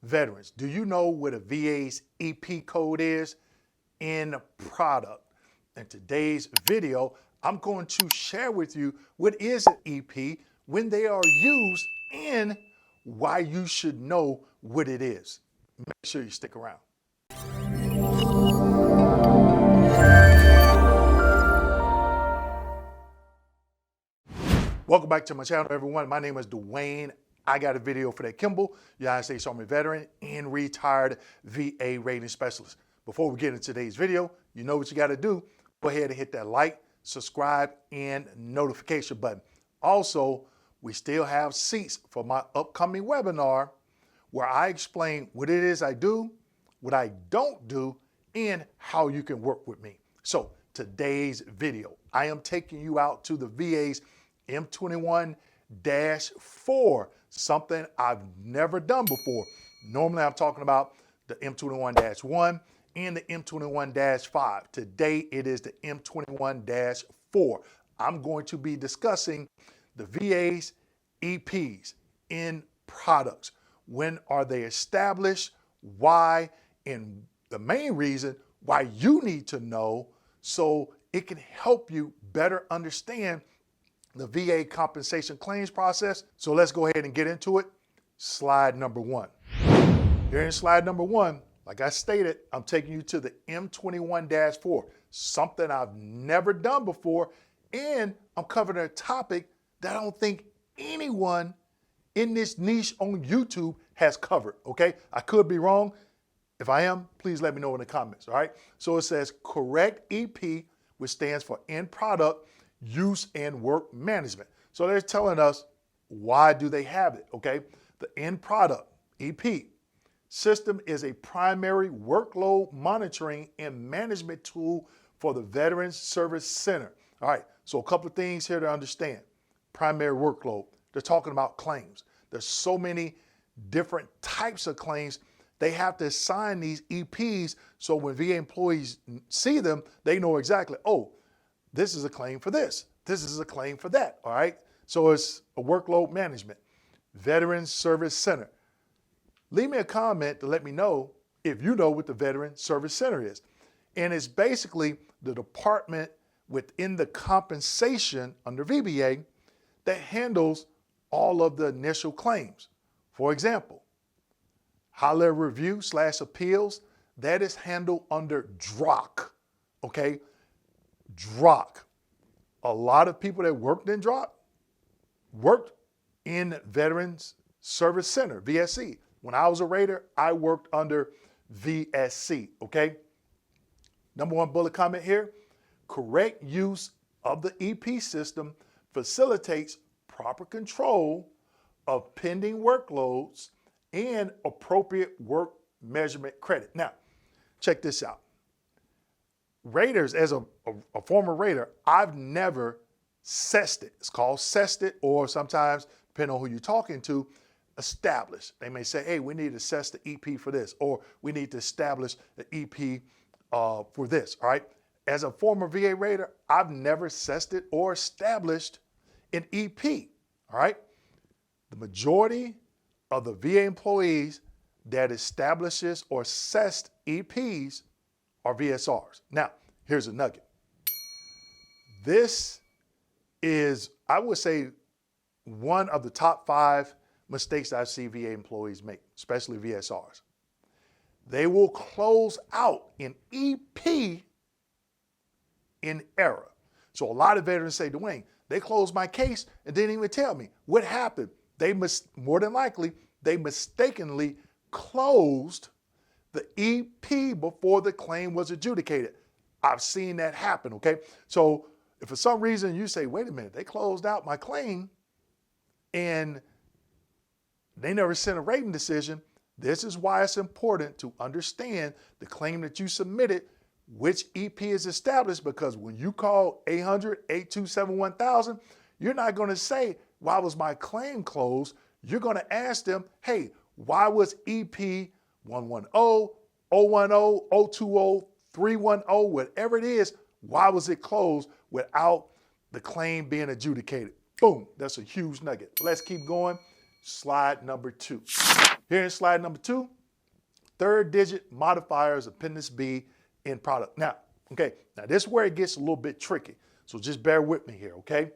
Veterans, do you know what a VA's EP code is? In product. In today's video, I'm going to share with you what is an EP, when they are used, and why you should know what it is. Make sure you stick around. Welcome back to my channel, everyone. My name is Dwayne. I got a video for that Kimball, United States Army veteran and retired VA rating specialist. Before we get into today's video, you know what you got to do. Go ahead and hit that like, subscribe, and notification button. Also, we still have seats for my upcoming webinar where I explain what it is I do, what I don't do, and how you can work with me. So today's video, I am taking you out to the VA's M21-4, something I've never done before. Normally I'm talking about the M21-1 and the M21-5. Today it is the M21-4. I'm going to be discussing the VA's EPs in products. When are they established? Why? And the main reason why you need to know so it can help you better understand the VA compensation claims process. So let's go ahead and get into it. Slide number one. Here in slide number one, like I stated, I'm taking you to the M21-4, something I've never done before, and I'm covering a topic that I don't think anyone in this niche on YouTube has covered, okay? I could be wrong. If I am, please let me know in the comments, all right? So it says correct EP, which stands for end product, use and work management. So they're telling us why do they have it, okay? The end product, EP, system is a primary workload monitoring and management tool for the Veterans Service Center. All right, so a couple of things here to understand. Primary workload, they're talking about claims. There's so many different types of claims. They have to assign these EPs so when VA employees see them, they know exactly, oh, this is a claim for this. This is a claim for that, all right? So it's a workload management. Veterans Service Center. Leave me a comment to let me know if you know what the Veterans Service Center is. And it's basically the department within the compensation under VBA that handles all of the initial claims. For example, high-level review / appeals, that is handled under DROC, okay? DROC. A lot of people that worked in DROC worked in Veterans Service Center, VSC. When I was a rater, I worked under VSC, okay? Number one bullet comment here, correct use of the EP system facilitates proper control of pending workloads and appropriate work measurement credit. Now, check this out. Raters, as a former rater, I've never assessed it. It's called assessed it, or sometimes, depending on who you're talking to, established. They may say, hey, we need to assess the EP for this, or we need to establish the EP for this, all right? As a former VA rater, I've never assessed it or established an EP, all right? The majority of the VA employees that establishes or assessed EPs are VSRs. Now, here's a nugget. This is, I would say, one of the top 5 mistakes I see VA employees make, especially VSRs. They will close out an EP in error. So a lot of veterans say, Dwayne, they closed my case and didn't even tell me what happened. More than likely, they mistakenly closed the EP before the claim was adjudicated. I've seen that happen, okay? So if for some reason you say, wait a minute, they closed out my claim and they never sent a rating decision, this is why it's important to understand the claim that you submitted, which EP is established, because when you call 800-827-1000, you're not going to say, why was my claim closed? You're going to ask them, hey, why was EP 110, 010, 020, 310, whatever it is, why was it closed without the claim being adjudicated? Boom, that's a huge nugget. Let's keep going. Slide number 2. Here in slide number 2, third digit modifiers, appendix B in product. Now this is where it gets a little bit tricky. So just bear with me here, okay?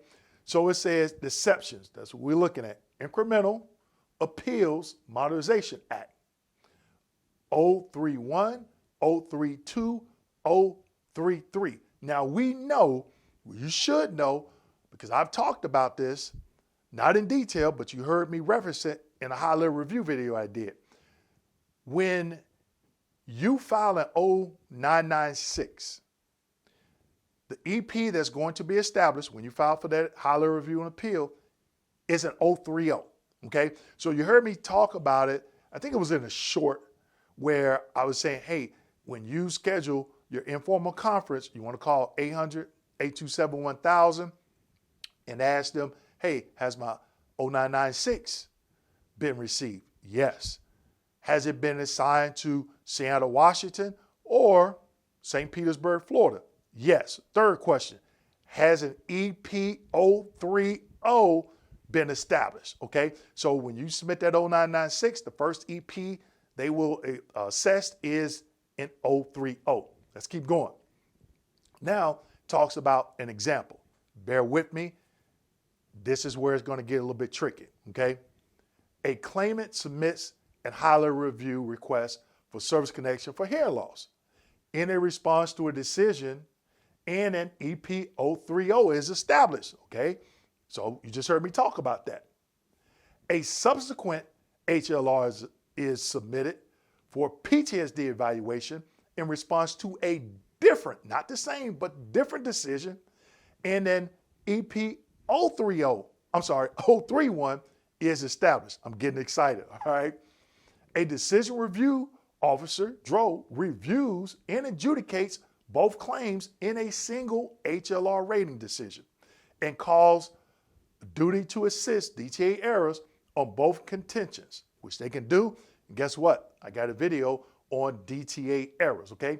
So it says deceptions. That's what we're looking at. Incremental Appeals Modernization Act. 031, 032, 033. Now we know, you should know, because I've talked about this, not in detail, but you heard me reference it in a high-level review video I did. When you file an 0996, the EP that's going to be established when you file for that high-level review and appeal is an 030, okay? So you heard me talk about it, I think it was in a short, where I was saying, hey, when you schedule your informal conference, you want to call 800-827-1000 and ask them, hey, has my 0996 been received? Yes. Has it been assigned to Seattle, Washington or St. Petersburg, Florida? Yes. Third question, has an EP030 been established? Okay, so when you submit that 0996, the first EP they will assess is an 030. Let's keep going. Now, talks about an example. Bear with me. This is where it's going to get a little bit tricky, okay? A claimant submits a high-level review request for service connection for hair loss. In a response to a decision, and an EP030 is established, okay? So you just heard me talk about that. A subsequent HLR is submitted for PTSD evaluation in response to a different, not the same, but different decision, and then EP031 is established. I'm getting excited, all right? A decision review officer, DRO, reviews and adjudicates both claims in a single HLR rating decision and calls duty to assist DTA errors on both contentions, which they can do. And guess what? I got a video on DTA errors, okay?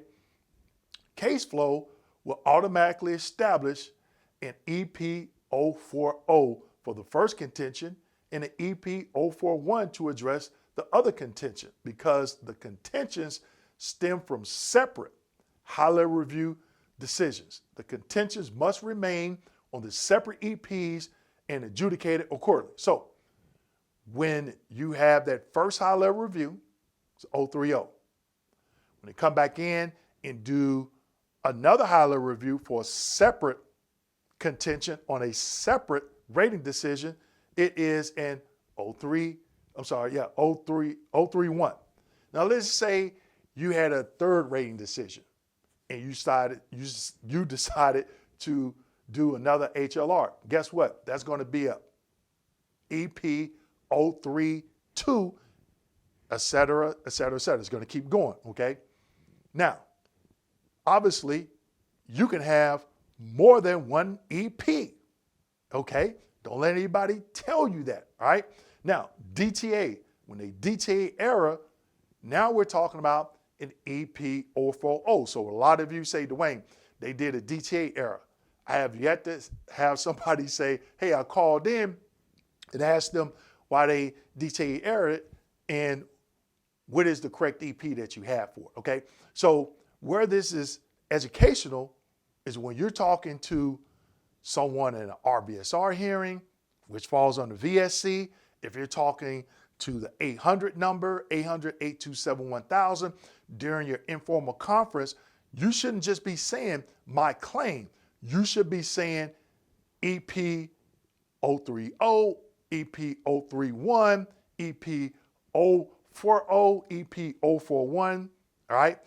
Case flow will automatically establish an EP040 for the first contention and an EP041 to address the other contention, because the contentions stem from separate high-level review decisions. The contentions must remain on the separate EPs and adjudicated accordingly. So when you have that first high-level review, it's 030. When they come back in and do another high-level review for a separate contention on a separate rating decision, it is an 031. Now let's say you had a third rating decision and you decided to do another HLR. Guess what? That's going to be a EP032, et cetera, et cetera, et cetera. It's going to keep going, okay? Now, obviously, you can have more than one EP, okay? Don't let anybody tell you that, all right? Now, DTA, when they DTA error, now we're talking about an EP040. So a lot of you say, Dwayne, they did a DTA error. I have yet to have somebody say, hey, I called in and asked them why they DTA errored and what is the correct EP that you have for it, okay? So where this is educational is when you're talking to someone in an RBSR hearing, which falls under VSC. If you're talking to the 800 number, 800-827-1000, during your informal conference, you shouldn't just be saying my claim. You should be saying EP030, EP031, EP040, EP041, all right?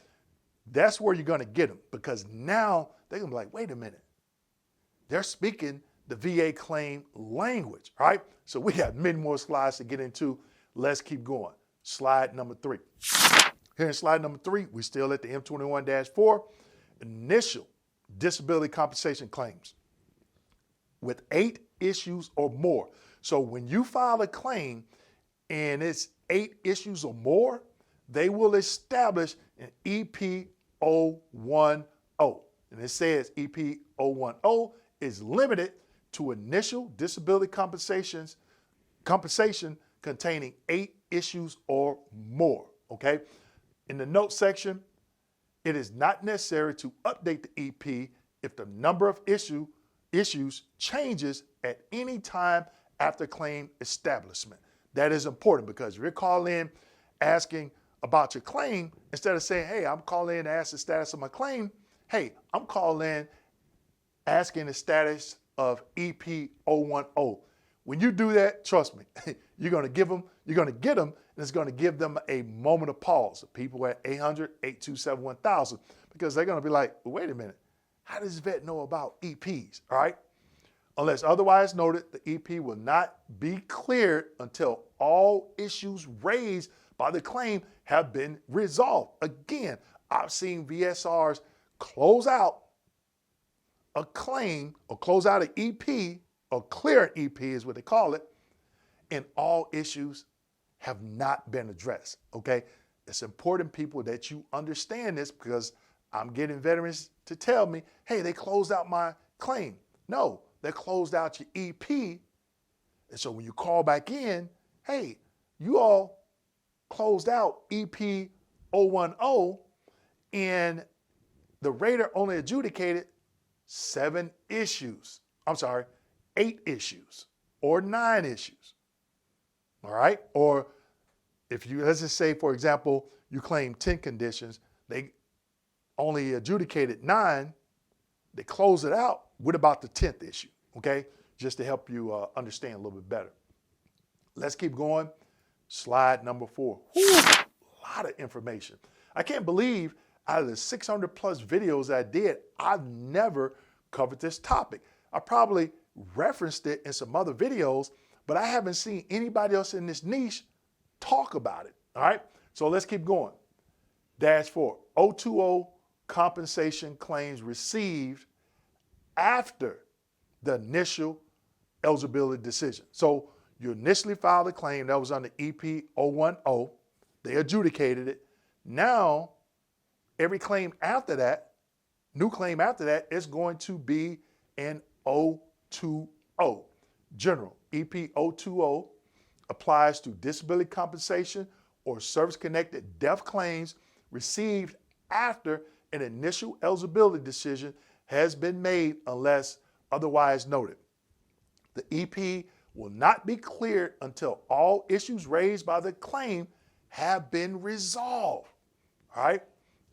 That's where you're going to get them, because now they're going to be like, wait a minute. They're speaking the VA claim language, all right? So we got many more slides to get into. Let's keep going. Slide number 3. Here in slide number 3, we're still at the M21-4, initial disability compensation claims with 8 issues or more. So when you file a claim and it's 8 issues or more, they will establish an EP010. And it says EP010 is limited to initial disability compensation containing 8 issues or more, okay? In the note section, it is not necessary to update the EP if the number of issues changes at any time after claim establishment. That is important because if you're calling in asking about your claim, instead of saying, hey, I'm calling in to ask the status of my claim, hey, I'm calling in asking the status of EP 010. When you do that, trust me, you're going to get them, and it's going to give them a moment of pause. People at 800-827-1000, because they're going to be like, well, wait a minute, how does vet know about EPs, all right? Unless otherwise noted, the EP will not be cleared until all issues raised by the claim have been resolved. Again, I've seen VSRs close out a claim or close out an EP, or clear an EP is what they call it, and all issues have not been addressed, okay? It's important, people, that you understand this, because I'm getting veterans to tell me, hey, they closed out my claim. No, they closed out your EP, and so when you call back in, hey, you all closed out EP 010, and the rater only adjudicated 8 issues or 9 issues, all right? Or if you, let's just say, for example, you claim 10 conditions, they only adjudicated 9, they close it out with about the 10th issue, okay? Just to help you understand a little bit better. Let's keep going. Slide number 4. Whew, a lot of information. I can't believe out of the 600 plus videos I did, I've never covered this topic. I probably referenced it in some other videos, but I haven't seen anybody else in this niche talk about it, all right? So let's keep going. -4, 020 compensation claims received after the initial eligibility decision. So you initially filed a claim that was under EP 010, they adjudicated it. Now, every claim after that, new claim after that, is going to be an 020. General, EP 020 applies to disability compensation or service-connected death claims received after an initial eligibility decision has been made unless otherwise noted. The EP will not be cleared until all issues raised by the claim have been resolved. All right?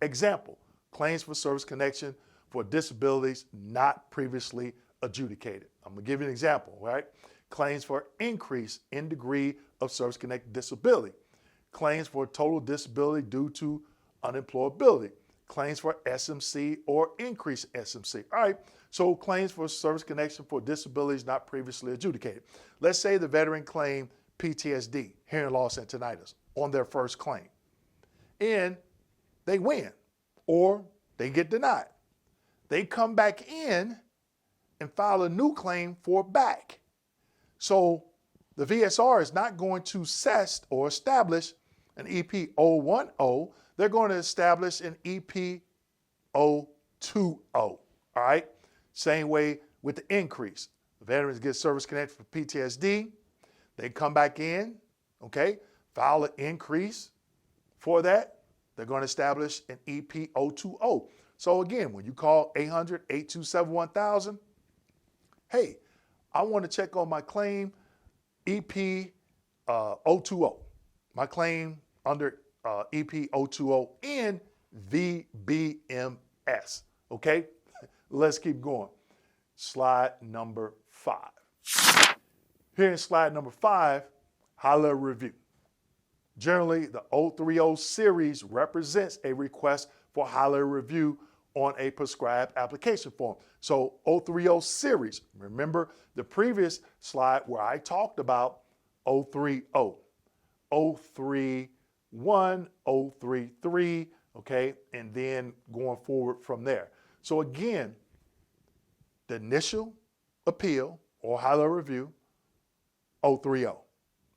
Example, claims for service connection for disabilities not previously adjudicated. I'm going to give you an example, right? Claims for increase in degree of service-connected disability. Claims for total disability due to unemployability. Claims for SMC or increased SMC. All right, so claims for service connection for disabilities not previously adjudicated. Let's say the veteran claimed PTSD, hearing loss and tinnitus, on their first claim. And they win, or they get denied. They come back in and file a new claim for back. So the VSR is not going to test or establish an EP 010, they're going to establish an EP 020, all right? Same way with the increase. The veterans get service connected for PTSD, they come back in, okay, file an increase for that, they're going to establish an EP 020. So again, when you call 800-827-1000, hey, I want to check on my claim EP 020, my claim under EP 020 in VBMS, okay? Let's keep going. Slide number 5. Here in slide number 5, high-level review. Generally, the 030 series represents a request for high-level review on a prescribed application form. So 030 series, remember the previous slide where I talked about 030, 031, 033, okay, and then going forward from there. So again, the initial appeal or high-level review, 030.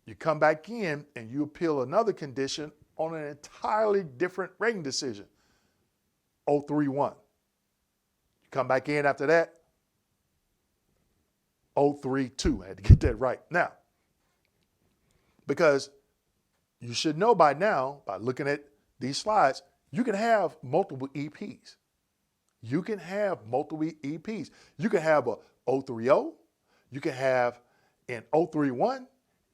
You come back in and you appeal another condition on an entirely different rating decision, 031. You come back in after that, 032. I had to get that right. Now, because you should know by now, by looking at these slides, you can have multiple EPs. You can have multiple EPs. You can have a 030, you can have an 031,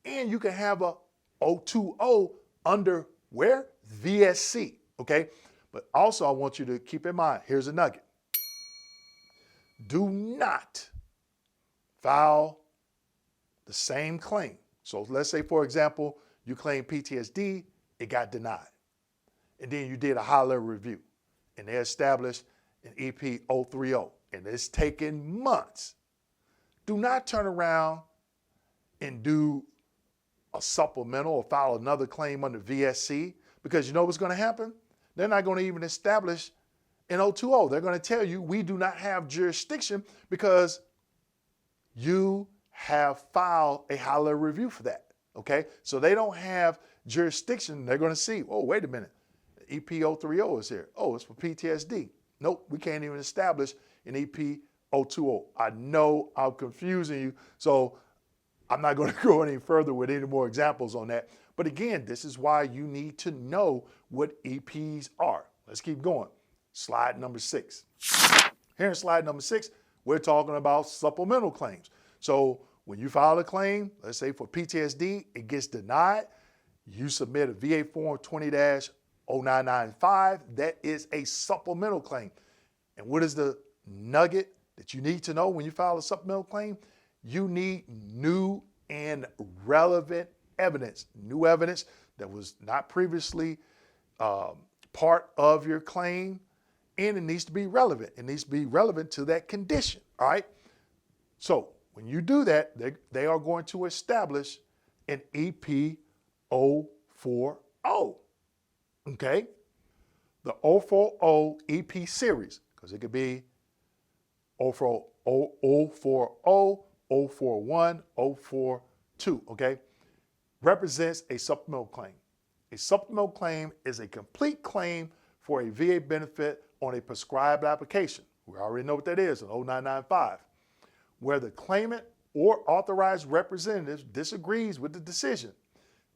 and you can have a 020 under where? VSC, okay? But also I want you to keep in mind, here's a nugget. Do not file the same claim. So let's say, for example, you claim PTSD, it got denied. And then you did a high-level review, and they established an EP 030, and it's taken months. Do not turn around and do a supplemental or file another claim under VSC, because you know what's going to happen? They're not going to even establish an 020. They're going to tell you we do not have jurisdiction because you have filed a high-level review for that, okay? So they don't have jurisdiction. They're going to see, oh, wait a minute, EP 030 is here. Oh, it's for PTSD. Nope, we can't even establish an EP 020. I know I'm confusing you, so I'm not going to go any further with any more examples on that. But again, this is why you need to know what EPs are. Let's keep going. Slide number 6. Here in slide number 6, we're talking about supplemental claims. So when you file a claim, let's say for PTSD, it gets denied, you submit a VA form 20-0995. That is a supplemental claim. And what is the nugget that you need to know when you file a supplemental claim? You need new and relevant evidence, new evidence that was not previously part of your claim, and it needs to be relevant. It needs to be relevant to that condition, all right? So when you do that, they are going to establish an EP 040, okay? The 040 EP series, because it could be 040, 041, 042, okay? Represents a supplemental claim. A supplemental claim is a complete claim for a VA benefit on a prescribed application. We already know what that is, an 0995, where the claimant or authorized representative disagrees with the decision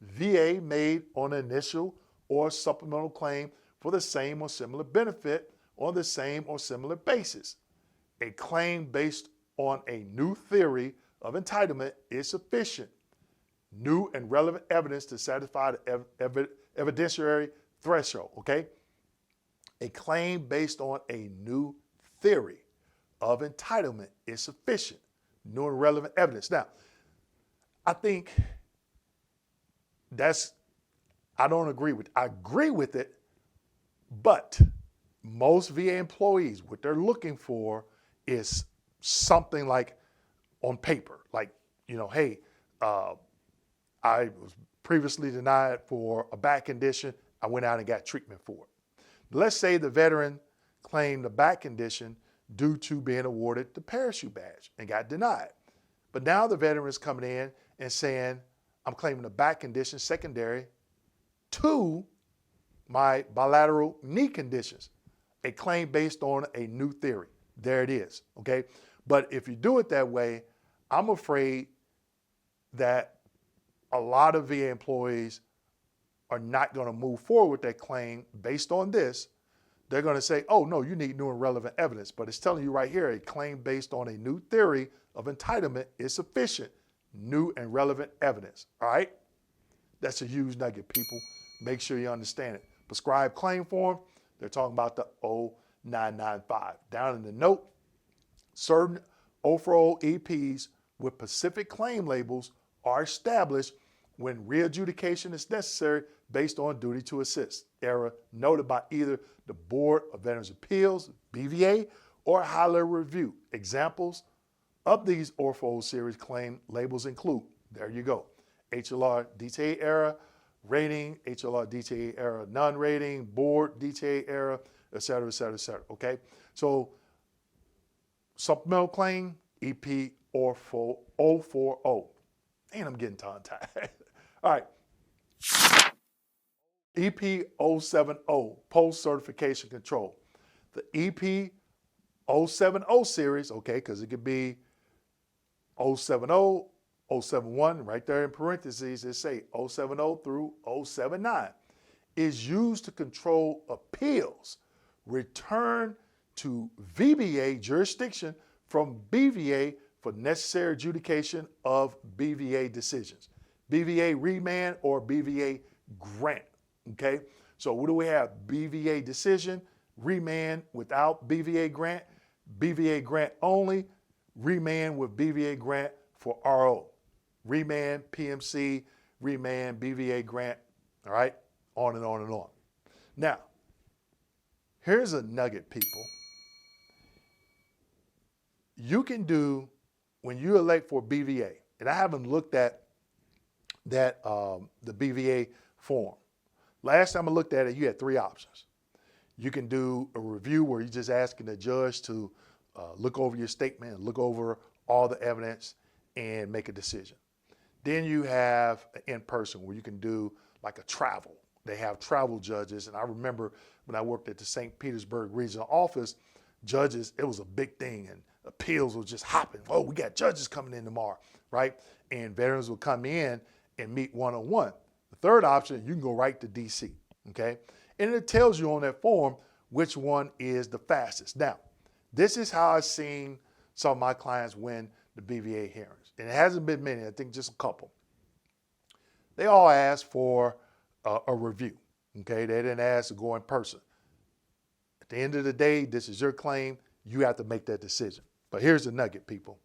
VA made on an initial or supplemental claim for the same or similar benefit on the same or similar basis. A claim based on a new theory of entitlement is sufficient. New and relevant evidence to satisfy the evidentiary threshold, okay? A claim based on a new theory of entitlement is sufficient. New and relevant evidence. Now, I think I don't agree with it. I agree with it, but most VA employees, what they're looking for is something like on paper, like, you know, hey, I was previously denied for a back condition. I went out and got treatment for it. Let's say the veteran claimed a back condition due to being awarded the parachute badge and got denied. But now the veteran is coming in and saying, I'm claiming a back condition secondary to my bilateral knee conditions, a claim based on a new theory. There it is, okay? But if you do it that way, I'm afraid that a lot of VA employees are not going to move forward with that claim based on this. They're going to say, oh, no, you need new and relevant evidence. But it's telling you right here, a claim based on a new theory of entitlement is sufficient. New and relevant evidence, all right? That's a huge nugget, people. Make sure you understand it. Prescribed claim form, they're talking about the 0995. Down in the note, certain 040 EPs with specific claim labels are established when re-adjudication is necessary based on duty to assist, error noted by either the Board of Veterans Appeals, BVA, or high-level review. Examples of these 040 series claim labels include, there you go, HLR DTA error, rating, HLR DTA error, non-rating, board DTA error, et cetera, et cetera, et cetera, okay? So supplemental claim, EP 040. And I'm getting tongue-tied. All right. EP 070, post-certification control. The EP 070 series, okay, because it could be 070, 071, right there in parentheses, it say 070 through 079. is used to control appeals returned to VBA jurisdiction from BVA for necessary adjudication of BVA decisions. BVA remand or BVA grant, okay? So what do we have? BVA decision, remand without BVA grant, BVA grant only, remand with BVA grant for RO. Remand, PMC, remand, BVA grant, all right? On and on and on. Now, here's a nugget, people. You can do, when you elect for BVA, and I haven't looked at that the BVA form. Last time I looked at it, you had three options. You can do a review where you're just asking the judge to look over your statement, look over all the evidence, and make a decision. Then you have an in-person where you can do like a travel. They have travel judges, and I remember when I worked at the St. Petersburg regional office, judges, it was a big thing, and appeals were just hopping. Oh, we got judges coming in tomorrow, right? And veterans will come in and meet one-on-one. The third option, you can go right to DC, okay? And it tells you on that form which one is the fastest. Now, this is how I've seen some of my clients win the BVA hearings. And it hasn't been many, I think just a couple. They all asked for a review, okay? They didn't ask to go in person. At the end of the day, this is your claim. You have to make that decision. But here's the nugget, people.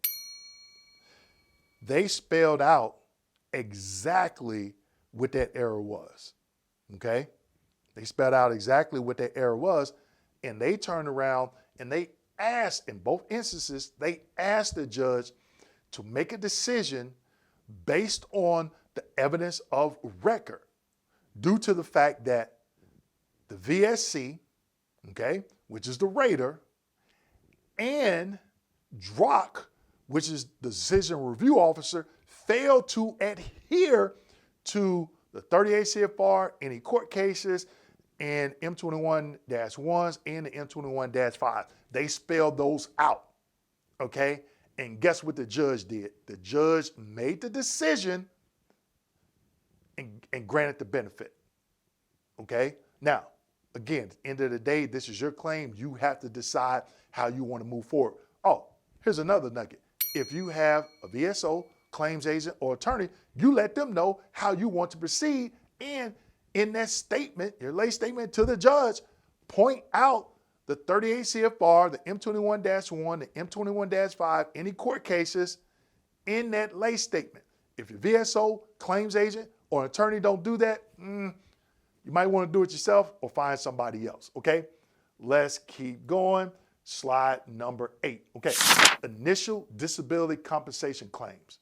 They spelled out exactly what that error was, okay? They spelled out exactly what that error was, and they turned around and they asked, in both instances, they asked the judge to make a decision based on the evidence of record due to the fact that the VSC, okay, which is the rater, and DROC, which is the decision review officer, failed to adhere to the 38 CFR, any court cases, and M21-1s and the M21-5. They spelled those out, okay? And guess what the judge did? The judge made the decision and granted the benefit, okay? Now, again, at the end of the day, this is your claim. You have to decide how you want to move forward. Oh, here's another nugget. If you have a VSO, claims agent, or attorney, you let them know how you want to proceed. And in that statement, your lay statement to the judge, point out the 38 CFR, the M21-1, the M21-5, any court cases in that lay statement. If your VSO, claims agent, or attorney don't do that, you might want to do it yourself or find somebody else, okay? Let's keep going. Slide number 8, okay? Initial disability compensation claims.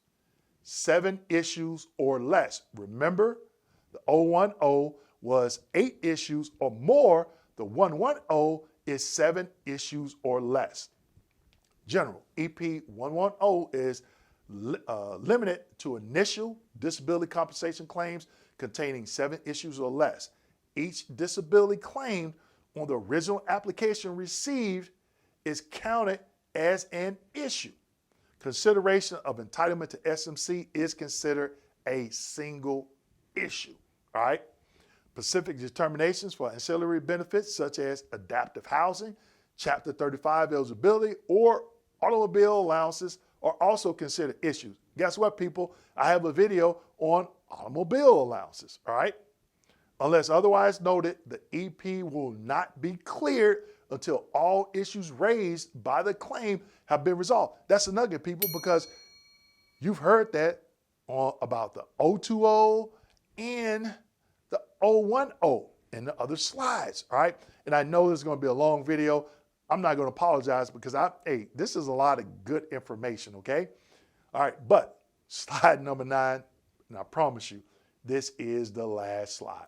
7 issues or less. Remember, the 010 was 8 issues or more. The 110 is 7 issues or less. General, EP 110 is limited to initial disability compensation claims containing 7 issues or less. Each disability claimed on the original application received is counted as an issue. Consideration of entitlement to SMC is considered a single issue, all right? Specific determinations for ancillary benefits such as adaptive housing, Chapter 35 eligibility, or automobile allowances are also considered issues. Guess what, people? I have a video on automobile allowances, all right? Unless otherwise noted, the EP will not be cleared until all issues raised by the claim have been resolved. That's a nugget, people, because you've heard that about the 020 and the 010 in the other slides, all right? And I know this is going to be a long video. I'm not going to apologize because this is a lot of good information, okay? All right, but slide number 9, and I promise you, this is the last slide.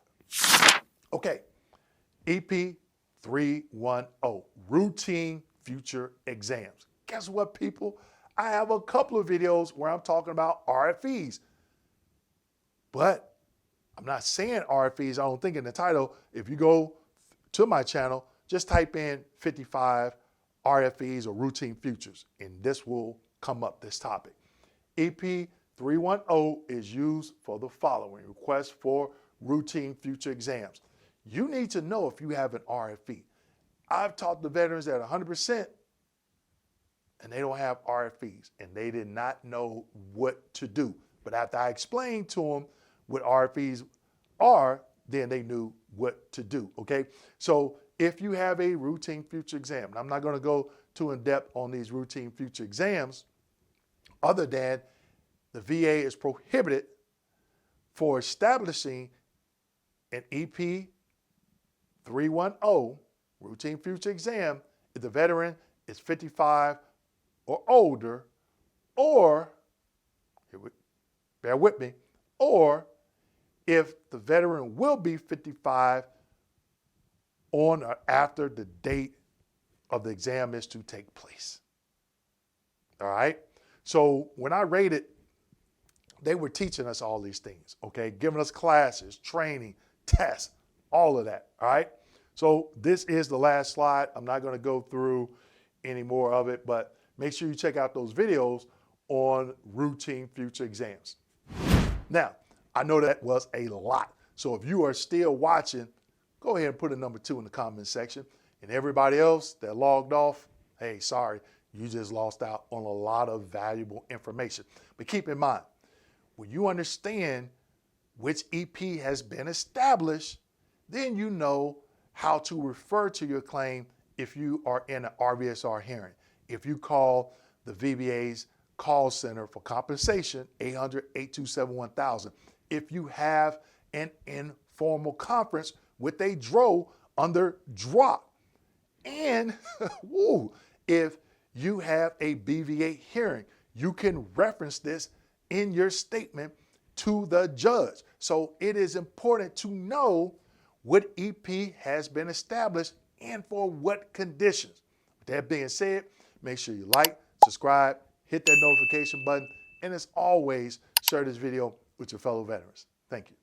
Okay, EP 310, routine future exams. Guess what, people? I have a couple of videos where I'm talking about RFEs, but I'm not saying RFEs, I don't think in the title. If you go to my channel, just type in 55 RFEs or routine futures, and this will come up, this topic. EP 310 is used for the following: requests for routine future exams. you need to know if you have an RFE. I've talked to veterans that are 100% and they don't have RFEs and they did not know what to do. But after I explained to them what RFEs are, then they knew what to do, okay? So if you have a routine future exam, and I'm not gonna go too in depth on these routine future exams, other than the VA is prohibited for establishing an EP 310 routine future exam if the veteran is 55 or older, or, bear with me, or if the veteran will be 55 on or after the date of the exam is to take place. All right? So when I rated, they were teaching us all these things, okay? Giving us classes, training, tests, all of that, all right? So this is the last slide. I'm not gonna go through any more of it, but make sure you check out those videos on routine future exams. Now, I know that was a lot. So if you are still watching, go ahead and put a number 2 in the comment section. And everybody else that logged off, hey, sorry, you just lost out on a lot of valuable information. But keep in mind, when you understand which EP has been established, then you know how to refer to your claim if you are in an RVSR hearing. If you call the VBA's call center for compensation, 800-827-1000. If you have an informal conference with a DRO under DROP. And if you have a BVA hearing, you can reference this in your statement to the judge. So it is important to know what EP has been established and for what conditions. With that being said, make sure you like, subscribe, hit that notification button, and as always, share this video with your fellow veterans. Thank you.